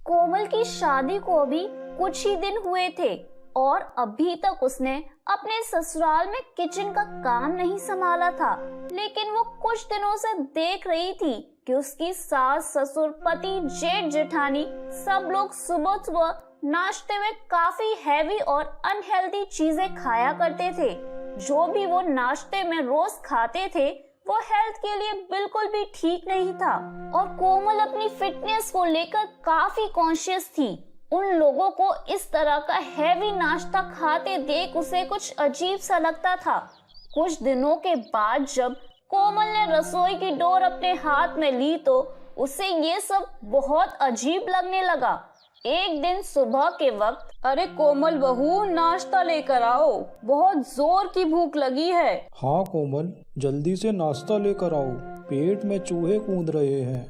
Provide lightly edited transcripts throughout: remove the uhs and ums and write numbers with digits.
कोमल की शादी को अभी कुछ ही दिन हुए थे और अभी तक उसने अपने ससुराल में किचन का काम नहीं संभाला था। लेकिन वो कुछ दिनों से देख रही थी कि उसकी सास, ससुर, पति, जेठ, जेठानी सब लोग सुबह सुबह नाश्ते में काफी हैवी और अनहेल्दी चीजें खाया करते थे। जो भी वो नाश्ते में रोज खाते थे वो हेल्थ के लिए बिल्कुल भी ठीक नहीं था और कोमल अपनी फिटनेस को लेकर काफी कॉन्शियस थी। उन लोगों को इस तरह का हैवी नाश्ता खाते देख उसे कुछ अजीब सा लगता था। कुछ दिनों के बाद जब कोमल ने रसोई की डोर अपने हाथ में ली तो उसे ये सब बहुत अजीब लगने लगा। एक दिन सुबह के वक्त, अरे कोमल बहू, नाश्ता लेकर आओ, बहुत जोर की भूख लगी है। हाँ कोमल, जल्दी से नाश्ता लेकर आओ, पेट में चूहे कूद रहे हैं।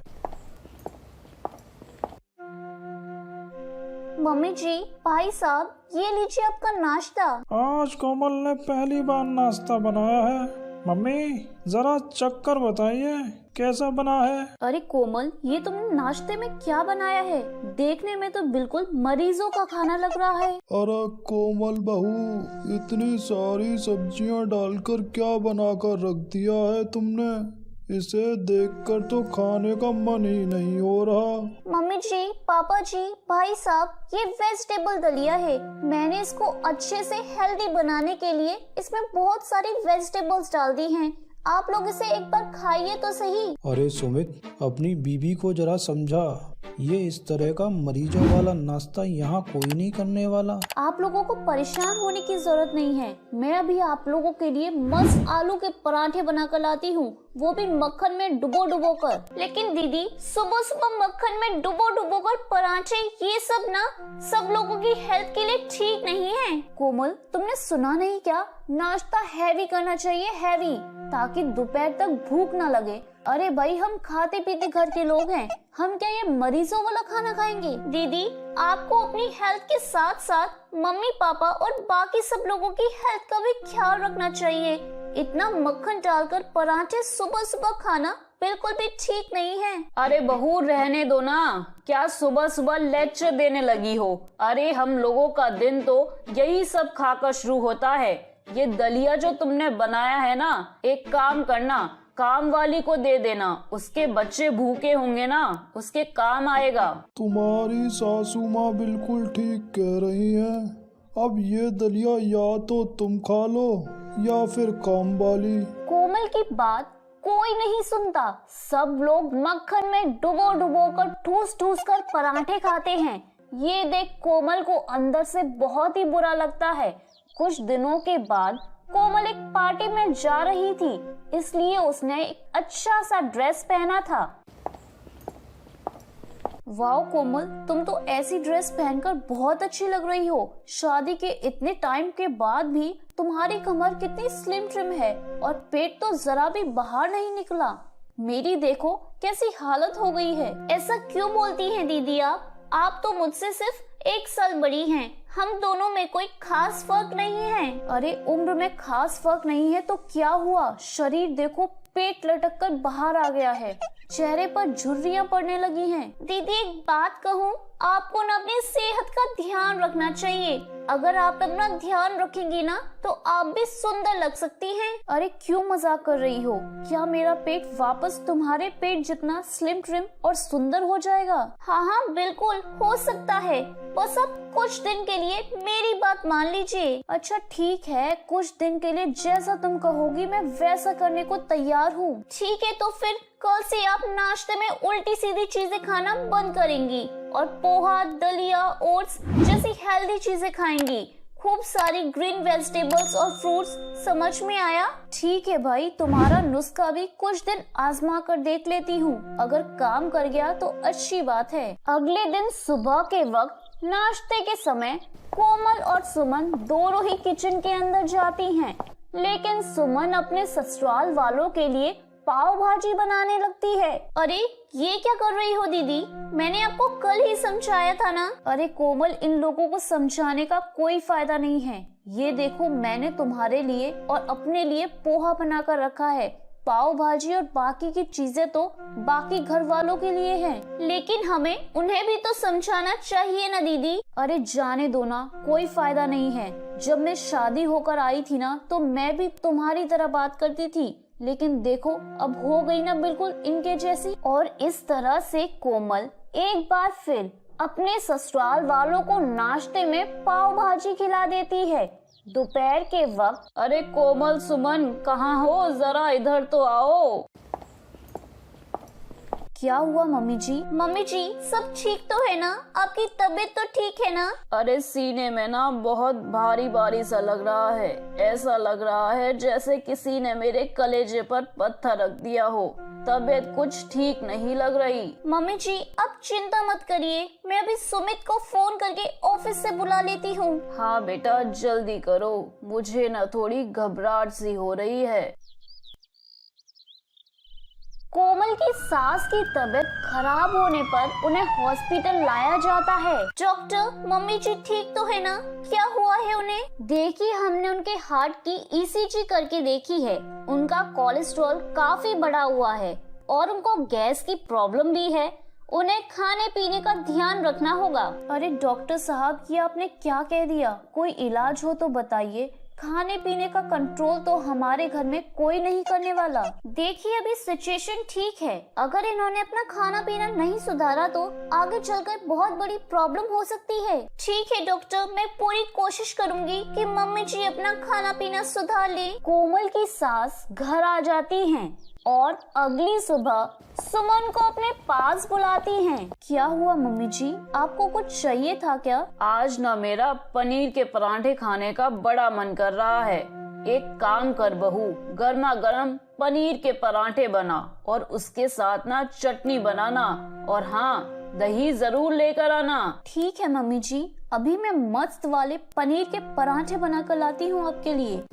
मम्मी जी, भाई साहब, ये लीजिए आपका नाश्ता। आज कोमल ने पहली बार नाश्ता बनाया है। मम्मी जरा चक्कर बताइए कैसा बना है। अरे कोमल, ये तुमने नाश्ते में क्या बनाया है? देखने में तो बिल्कुल मरीजों का खाना लग रहा है। अरे कोमल बहू, इतनी सारी सब्जियां डालकर क्या बनाकर रख दिया है तुमने? इसे देखकर तो खाने का मन ही नहीं हो रहा। मम्मी जी, पापा जी, भाई साहब, ये वेजिटेबल दलिया है। मैंने इसको अच्छे से हेल्दी बनाने के लिए इसमें बहुत सारी वेजिटेबल्स डाल दी हैं। आप लोग इसे एक बार खाइए तो सही। अरे सुमित, अपनी बीबी को जरा समझा, ये इस तरह का मरीजों वाला नाश्ता यहाँ कोई नहीं करने वाला। आप लोगों को परेशान होने की जरूरत नहीं है। मैं अभी आप लोगों के लिए मस्त आलू के पराठे बनाकर लाती हूँ, वो भी मक्खन में डुबो कर। लेकिन दीदी, सुबह सुबह मक्खन में डुबो कर पराठे, ये सब ना सब लोगों की हेल्थ के लिए ठीक नहीं है। कोमल, तुमने सुना नहीं क्या? नाश्ता हैवी करना चाहिए, हैवी, ताकि दोपहर तक भूख ना लगे। अरे भाई, हम खाते पीते घर के लोग हैं, हम क्या ये मरीजों वाला खाना खाएंगे? दीदी, आपको अपनी हेल्थ के साथ साथ मम्मी पापा और बाकी सब लोगों की हेल्थ का भी ख्याल रखना चाहिए। इतना मक्खन डालकर पराठे सुबह सुबह खाना बिल्कुल भी ठीक नहीं है। अरे बहू, रहने दो ना, क्या सुबह सुबह लेक्चर देने लगी हो? अरे हम लोगों का दिन तो यही सब खाकर शुरू होता है। ये दलिया जो तुमने बनाया है ना, एक काम करना, काम वाली को दे देना, उसके बच्चे भूखे होंगे ना, उसके काम आएगा। तुम्हारी सासू माँ बिल्कुल ठीक कह रही है। अब ये दलिया या तो तुम खा लो या फिर काम वाली। कोमल की बात कोई नहीं सुनता। सब लोग मक्खन में डुबो कर ठूस कर पराठे खाते हैं। ये देख कोमल को अंदर से बहुत ही बुरा लगता है। कुछ दिनों के बाद कोमल एक पार्टी में जा रही थी, इसलिए उसने एक अच्छा सा ड्रेस पहना था। वाओ कोमल, तुम तो ऐसी ड्रेस पहनकर बहुत अच्छी लग रही हो। शादी के इतने टाइम के बाद भी तुम्हारी कमर कितनी स्लिम ट्रिम है और पेट तो जरा भी बाहर नहीं निकला। मेरी देखो कैसी हालत हो गई है। ऐसा क्यों बोलती हैं दीदी आप? आप तो मुझसे सिर्फ 1 साल बड़ी हैं। हम दोनों में कोई खास फर्क नहीं है। अरे उम्र में खास फर्क नहीं है तो क्या हुआ? शरीर देखो, पेट लटक कर बाहर आ गया है, चेहरे पर झुर्रियां पड़ने लगी हैं। दीदी, एक बात कहूँ, आपको ना अपनी सेहत का ध्यान रखना चाहिए। अगर आप अपना ध्यान रखेंगी ना तो आप भी सुंदर लग सकती हैं। अरे क्यों मजाक कर रही हो? क्या मेरा पेट वापस तुम्हारे पेट जितना स्लिम ट्रिम और सुंदर हो जाएगा? हाँ, बिल्कुल हो सकता है। बस आप कुछ दिन के लिए मेरी बात मान लीजिए। अच्छा ठीक है, कुछ दिन के लिए जैसा तुम कहोगी मैं वैसा करने को तैयार हूँ। ठीक है, तो फिर कल से आप नाश्ते में उल्टी सीधी चीजें खाना बंद करेंगी और पोहा, दलिया, ओट्स जैसी हेल्दी चीजें खाएंगी। खूब सारी ग्रीन वेजिटेबल्स और फ्रूट्स। समझ में आया? ठीक है भाई, तुम्हारा नुस्खा भी कुछ दिन आजमा कर देख लेती हूँ। अगर काम कर गया तो अच्छी बात है। अगले दिन सुबह के वक्त नाश्ते के समय कोमल और सुमन दोनों ही किचन के अंदर जाती हैं। लेकिन सुमन अपने ससुराल वालों के लिए पाव भाजी बनाने लगती है। अरे ये क्या कर रही हो दीदी? मैंने आपको कल ही समझाया था ना। अरे कोमल, इन लोगों को समझाने का कोई फायदा नहीं है। ये देखो, मैंने तुम्हारे लिए और अपने लिए पोहा बनाकर रखा है। पाव भाजी और बाकी की चीजें तो बाकी घर वालों के लिए हैं, लेकिन हमें उन्हें भी तो समझाना चाहिए ना दीदी। अरे जाने दो ना, कोई फायदा नहीं है। जब मैं शादी होकर आई थी ना तो मैं भी तुम्हारी तरह बात करती थी, लेकिन देखो अब हो गई ना बिल्कुल इनके जैसी। और इस तरह से कोमल एक बार फिर अपने ससुराल वालों को नाश्ते में पाव भाजी खिला देती है दोपहर के वक्त। अरे कोमल सुमन कहाँ हो, जरा इधर तो आओ। क्या हुआ मम्मी जी? मम्मी जी सब ठीक तो है ना? आपकी तबीयत तो ठीक है ना? अरे सीने में ना बहुत भारी भारी सा लग रहा है। ऐसा लग रहा है जैसे किसी ने मेरे कलेजे पर पत्थर रख दिया हो। तबीयत कुछ ठीक नहीं लग रही। मम्मी जी अब चिंता मत करिए, मैं अभी सुमित को फोन करके ऑफिस से बुला लेती हूँ। हाँ बेटा जल्दी करो, मुझे ना थोड़ी घबराहट सी हो रही है। कोमल की सास की तबीयत खराब होने पर उन्हें हॉस्पिटल लाया जाता है। डॉक्टर मम्मी जी ठीक तो है ना? क्या हुआ है उन्हें? देखिए हमने उनके हार्ट की ईसीजी करके देखी है, उनका कोलेस्ट्रॉल काफी बढ़ा हुआ है और उनको गैस की प्रॉब्लम भी है। उन्हें खाने पीने का ध्यान रखना होगा। अरे डॉक्टर साहब ये आपने क्या कह दिया? कोई इलाज हो तो बताइए। खाने पीने का कंट्रोल तो हमारे घर में कोई नहीं करने वाला। देखिए अभी सिचुएशन ठीक है, अगर इन्होंने अपना खाना पीना नहीं सुधारा तो आगे चलकर बहुत बड़ी प्रॉब्लम हो सकती है। ठीक है डॉक्टर, मैं पूरी कोशिश करूंगी कि मम्मी जी अपना खाना पीना सुधार ले। कोमल की सास घर आ जाती हैं और अगली सुबह सुमन को अपने पास बुलाती हैं। क्या हुआ मम्मी जी, आपको कुछ चाहिए था क्या? आज ना मेरा पनीर के पराठे खाने का बड़ा मन कर रहा है। एक काम कर बहू, गर्मा गर्म पनीर के पराठे बना और उसके साथ ना चटनी बनाना, और हाँ दही जरूर लेकर आना। ठीक है मम्मी जी, अभी मैं मस्त वाले पनीर के पराठे बनाकर लाती हूँ आपके लिए।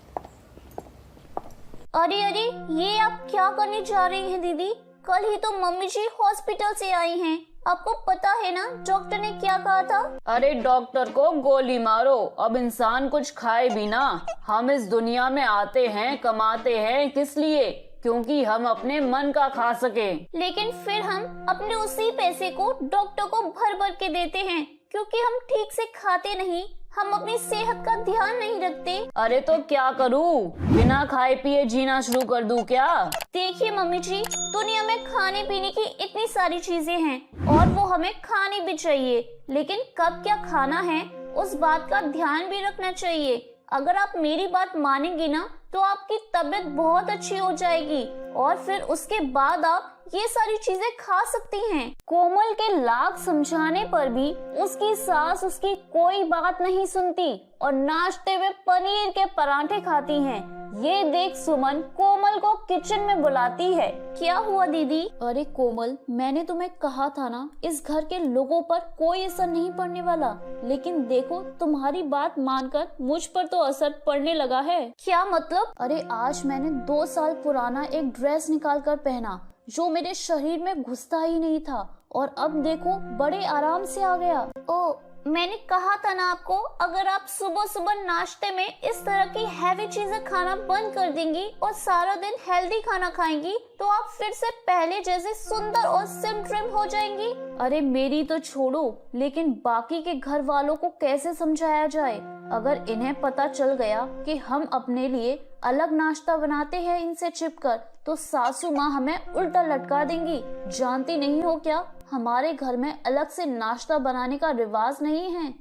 अरे अरे ये आप क्या करने जा रही हैं दीदी? कल ही तो मम्मी जी हॉस्पिटल से आई हैं। आपको पता है ना डॉक्टर ने क्या कहा था? अरे डॉक्टर को गोली मारो, अब इंसान कुछ खाए भी ना। हम इस दुनिया में आते हैं कमाते हैं किस लिए? क्योंकि हम अपने मन का खा सके। लेकिन फिर हम अपने उसी पैसे को डॉक्टर को भर भर के देते हैं, क्योंकि हम ठीक से खाते नहीं, हम अपनी सेहत का ध्यान नहीं रखते। अरे तो क्या करूँ, बिना खाए पिए जीना शुरू कर दूं क्या? देखिए मम्मी जी, दुनिया में खाने पीने की इतनी सारी चीजें हैं और वो हमें खानी भी चाहिए, लेकिन कब क्या खाना है उस बात का ध्यान भी रखना चाहिए। अगर आप मेरी बात मानेंगी ना तो आपकी तबीयत बहुत अच्छी हो जाएगी और फिर उसके बाद आप ये सारी चीजें खा सकती हैं। कोमल के लाख समझाने पर भी उसकी सास उसकी कोई बात नहीं सुनती और नाश्ते में पनीर के पराठे खाती हैं। ये देख सुमन कोमल को किचन में बुलाती है। क्या हुआ दीदी? अरे कोमल, मैंने तुम्हें कहा था ना इस घर के लोगों पर कोई असर नहीं पड़ने वाला, लेकिन देखो तुम्हारी बात मानकर मुझ पर तो असर पड़ने लगा है। क्या मतलब? अरे आज मैंने 2 साल पुराना एक ड्रेस निकाल कर पहना जो मेरे शरीर में घुसता ही नहीं था और अब देखो बड़े आराम से आ गया। ओ मैंने कहा था ना आपको, अगर आप सुबह सुबह नाश्ते में इस तरह की हैवी चीजें खाना बंद कर देंगी और सारा दिन हेल्दी खाना खाएंगी तो आप फिर से पहले जैसे सुंदर और स्लिम ट्रिम हो जाएंगी। अरे मेरी तो छोड़ो, लेकिन बाकी के घर वालों को कैसे समझाया जाए? अगर इन्हें पता चल गया कि हम अपने लिए अलग नाश्ता बनाते हैं इनसे छिपकर, तो सासू माँ हमें उल्टा लटका देंगी। जानती नहीं हो क्या, हमारे घर में अलग से नाश्ता बनाने का रिवाज नहीं है।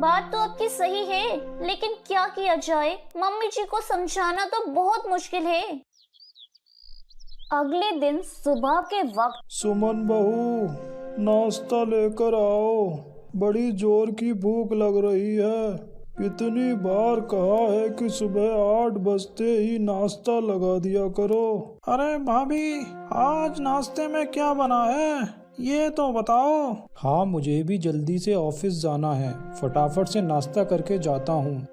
बात तो आपकी सही है, लेकिन क्या किया जाए? मम्मी जी को समझाना तो बहुत मुश्किल है। अगले दिन सुबह के वक्त सुमन बहू, नाश्ता लेकर आओ, बड़ी जोर की भूख लग रही है। कितनी बार कहा है कि सुबह 8 बजते ही नाश्ता लगा दिया करो। अरे भाभी, आज नाश्ते में क्या बना है ये तो बताओ। हाँ, मुझे भी जल्दी से ऑफिस जाना है, फटाफट से नाश्ता करके जाता हूँ।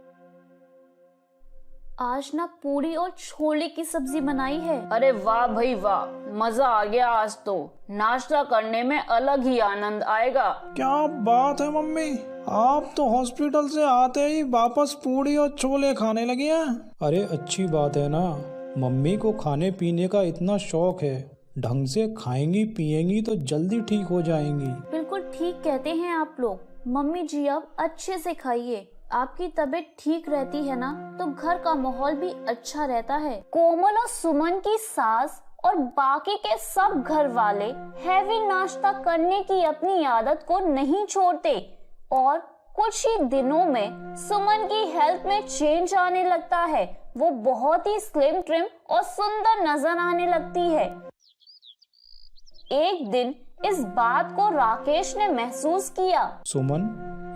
आज ना पूरी और छोले की सब्जी बनाई है। अरे वाह भाई वाह, मजा आ गया। आज तो नाश्ता करने में अलग ही आनंद आएगा। क्या बात है मम्मी, आप तो हॉस्पिटल से आते ही वापस पूड़ी और छोले खाने लगी हैं। अरे अच्छी बात है ना, मम्मी को खाने पीने का इतना शौक है, ढंग से खाएंगी पिएंगी तो जल्दी ठीक हो जाएंगी। बिल्कुल ठीक कहते हैं आप लोग। मम्मी जी अब अच्छे से खाइए, आपकी तबीयत ठीक रहती है ना तो घर का माहौल भी अच्छा रहता है। कोमल और सुमन की सास और बाकी के सब घर वाले हैवी नाश्ता करने की अपनी आदत को नहीं छोड़ते और कुछ ही दिनों में सुमन की हेल्थ में चेंज आने लगता है। वो बहुत ही स्लिम ट्रिम और सुंदर नजर आने लगती है। एक दिन इस बात को राकेश ने महसूस किया। सुमन,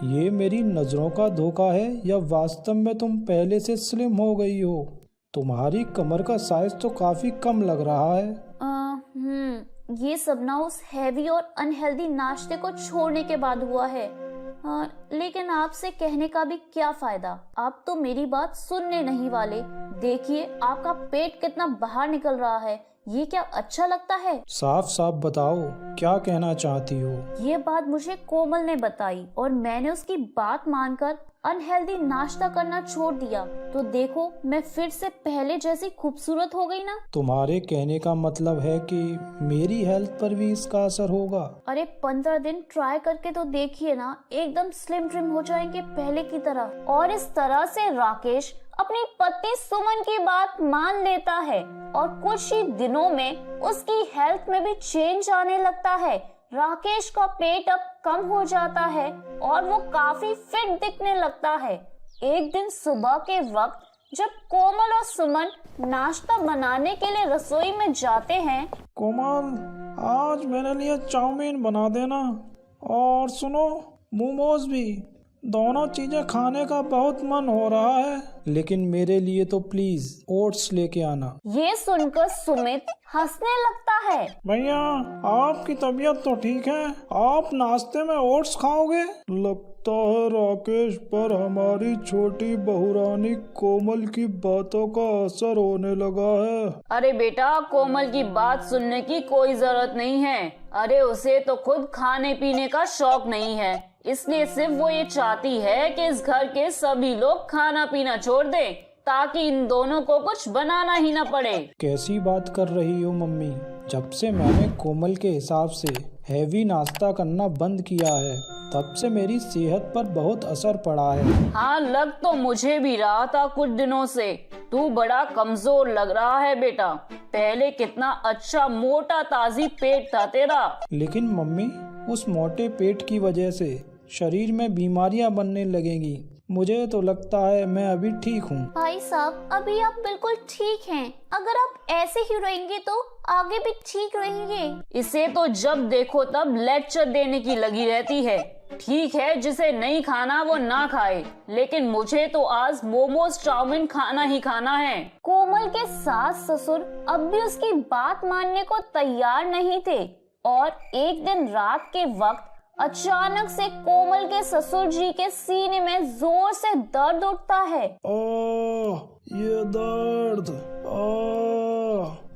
ये मेरी नजरों का धोखा है या वास्तव में तुम पहले से स्लिम हो गई हो? तुम्हारी कमर का साइज तो काफी कम लग रहा है। ये सब ना उस हैवी और अनहेल्दी नाश्ते को छोड़ने के बाद हुआ है। लेकिन आपसे कहने का भी क्या फायदा, आप तो मेरी बात सुनने नहीं वाले। देखिए आपका पेट कितना बाहर निकल रहा है, ये क्या अच्छा लगता है? साफ साफ बताओ, क्या कहना चाहती हो? ये बात मुझे कोमल ने बताई और मैंने उसकी बात मानकर अनहेल्दी नाश्ता करना छोड़ दिया, तो देखो मैं फिर से पहले जैसी खूबसूरत हो गई ना। तुम्हारे कहने का मतलब है कि मेरी हेल्थ पर भी इसका असर होगा? अरे 15 दिन ट्राई करके तो देखिए ना, एकदम स्लिम ट्रिम हो जाएंगे पहले की तरह। और इस तरह से राकेश अपनी पत्नी सुमन की बात मान लेता है और कुछ ही दिनों में उसकी हेल्थ में भी चेंज आने लगता है। राकेश का पेट अब कम हो जाता है और वो काफी फिट दिखने लगता है। एक दिन सुबह के वक्त जब कोमल और सुमन नाश्ता बनाने के लिए रसोई में जाते हैं। कोमल, आज मेरे लिए चाउमीन बना देना, और सुनो मोमोज भी। दोनों चीजें खाने का बहुत मन हो रहा है, लेकिन मेरे लिए तो प्लीज ओट्स लेके आना। ये सुनकर सुमित हंसने लगता है। भैया, आपकी तबीयत तो ठीक है, आप नाश्ते में ओट्स खाओगे? लगता है राकेश पर हमारी छोटी बहुरानी कोमल की बातों का असर होने लगा है। अरे बेटा, कोमल की बात सुनने की कोई जरूरत नहीं है। अरे उसे तो खुद खाने पीने का शौक नहीं है, इसलिए सिर्फ वो ये चाहती है कि इस घर के सभी लोग खाना पीना छोड़ दें ताकि इन दोनों को कुछ बनाना ही न पड़े। कैसी बात कर रही हो मम्मी? जब से मैंने कोमल के हिसाब से हैवी नाश्ता करना बंद किया है, तब से मेरी सेहत पर बहुत असर पड़ा है। हाँ, लग तो मुझे भी रहा था कुछ दिनों से। तू बड़ा कमजोर लग रहा है बेटा। पहले कितना अच्छा मोटा ताजी पेट था तेरा। लेकिन मम्मी, उस मोटे पेट की वजह से शरीर में बीमारियां बनने लगेंगी। मुझे तो लगता है मैं अभी ठीक हूँ। भाई साहब, अभी आप बिल्कुल ठीक हैं। अगर आप ऐसे ही रहेंगे तो आगे भी ठीक रहेंगे। इसे तो जब देखो तब लेक्चर देने की लगी रहती है। ठीक है, जिसे नहीं खाना वो ना खाए, लेकिन मुझे तो आज मोमोज चाउमीन खाना ही खाना है। कोमल के सास ससुर अब भी उसकी बात मानने को तैयार नहीं थे और एक दिन रात के वक्त अचानक से कोमल के ससुर जी के सीने में जोर से दर्द उठता है। ये दर्द,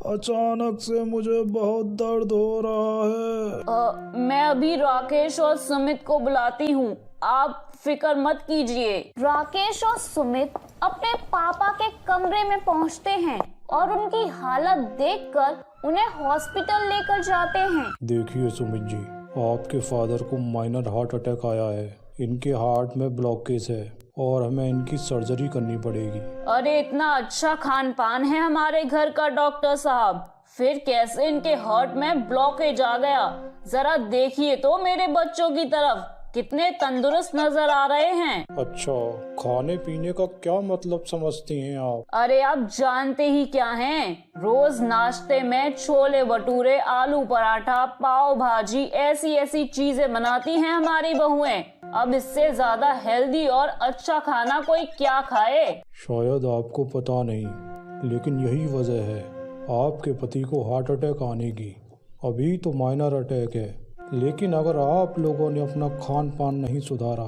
अचानक से मुझे बहुत दर्द हो रहा है। मैं अभी राकेश और सुमित को बुलाती हूँ, आप फिक्र मत कीजिए। राकेश और सुमित अपने पापा के कमरे में पहुँचते हैं और उनकी हालत देखकर उन्हें हॉस्पिटल लेकर जाते हैं। देखिए सुमित जी, आपके फादर को माइनर हार्ट अटैक आया है। इनके हार्ट में ब्लॉकेज है और हमें इनकी सर्जरी करनी पड़ेगी। अरे इतना अच्छा खान पान है हमारे घर का डॉक्टर साहब, फिर कैसे इनके हार्ट में ब्लॉकेज आ गया? जरा देखिए तो मेरे बच्चों की तरफ, कितने तंदुरुस्त नजर आ रहे हैं। अच्छा, खाने पीने का क्या मतलब समझती हैं आप? अरे आप जानते ही क्या हैं, रोज नाश्ते में छोले भटूरे, आलू पराठा, पाव भाजी, ऐसी ऐसी चीजें बनाती हैं हमारी बहुएं। अब इससे ज्यादा हेल्दी और अच्छा खाना कोई क्या खाए? शायद आपको पता नहीं, लेकिन यही वजह है आपके पति को हार्ट अटैक आने की। अभी तो माइनर अटैक है, लेकिन अगर आप लोगों ने अपना खान पान नहीं सुधारा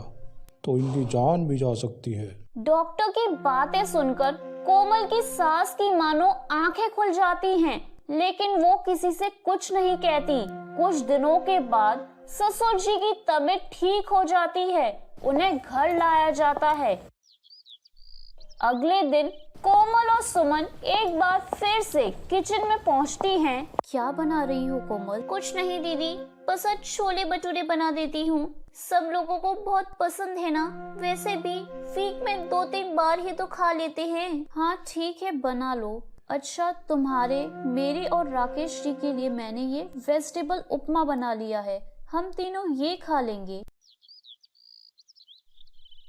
तो इनकी जान भी जा सकती है। डॉक्टर की बातें सुनकर कोमल की सास की मानो आंखें खुल जाती हैं, लेकिन वो किसी से कुछ नहीं कहती। कुछ दिनों के बाद ससुर जी की तबीयत ठीक हो जाती है, उन्हें घर लाया जाता है। अगले दिन कोमल और सुमन एक बार फिर से किचन में पहुंचती हैं। क्या बना रही हो कोमल? कुछ नहीं दीदी, बस आज छोले भटूरे बना देती हूँ। सब लोगों को बहुत पसंद है ना, वैसे भी वीक में 2-3 बार ही तो खा लेते हैं। हाँ ठीक है, बना लो। अच्छा, तुम्हारे, मेरे और राकेश जी के लिए मैंने ये वेजिटेबल उपमा बना लिया है, हम तीनों ये खा लेंगे।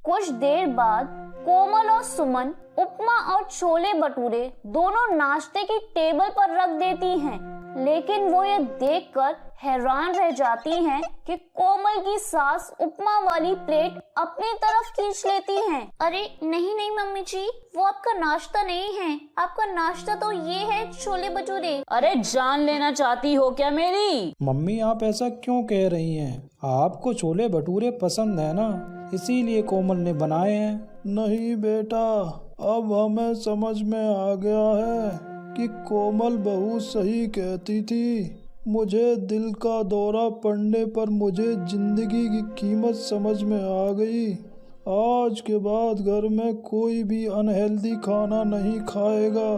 कुछ देर बाद कोमल और सुमन उपमा और छोले भटूरे दोनों नाश्ते की टेबल पर रख देती हैं, लेकिन वो ये देखकर हैरान रह जाती हैं कि कोमल की सास उपमा वाली प्लेट अपनी तरफ खींच लेती हैं। अरे नहीं नहीं मम्मी जी, वो आपका नाश्ता नहीं है, आपका नाश्ता तो ये है छोले भटूरे। अरे जान लेना चाहती हो क्या मेरी? मम्मी आप ऐसा क्यों कह रही हैं? आपको छोले भटूरे पसंद है ना, इसीलिए कोमल ने बनाए हैं। नहीं बेटा, अब हमें समझ में आ गया है कि कोमल बहू सही कहती थी। मुझे दिल का दौरा पड़ने पर मुझे जिंदगी की कीमत समझ में आ गई। आज के बाद घर में कोई भी अनहेल्दी खाना नहीं खाएगा,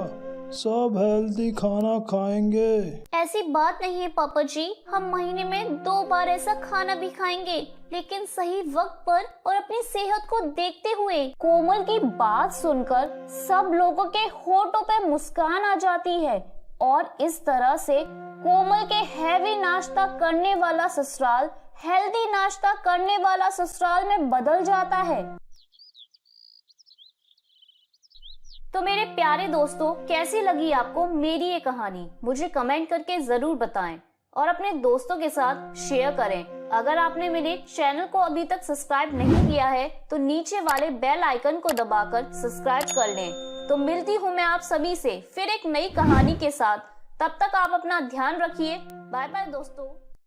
सब हेल्दी खाना खाएंगे। ऐसी बात नहीं है पापा जी, हम महीने में 2 बार ऐसा खाना भी खाएंगे, लेकिन सही वक्त पर और अपनी सेहत को देखते हुए। कोमल की बात सुनकर सब लोगों के होठों पे मुस्कान आ जाती है और इस तरह से कोमल के हैवी नाश्ता करने वाला ससुराल हेल्दी नाश्ता करने वाला ससुराल में बदल जाता है। तो मेरे प्यारे दोस्तों, कैसी लगी आपको मेरी ये कहानी? मुझे कमेंट करके जरूर बताएं और अपने दोस्तों के साथ शेयर करें। अगर आपने मेरे चैनल को अभी तक सब्सक्राइब नहीं किया है तो नीचे वाले बेल आइकन को दबाकर सब्सक्राइब कर लें। तो मिलती हूँ मैं आप सभी से फिर एक नई कहानी के साथ। तब तक आप अपना ध्यान रखिए। बाय बाय दोस्तों।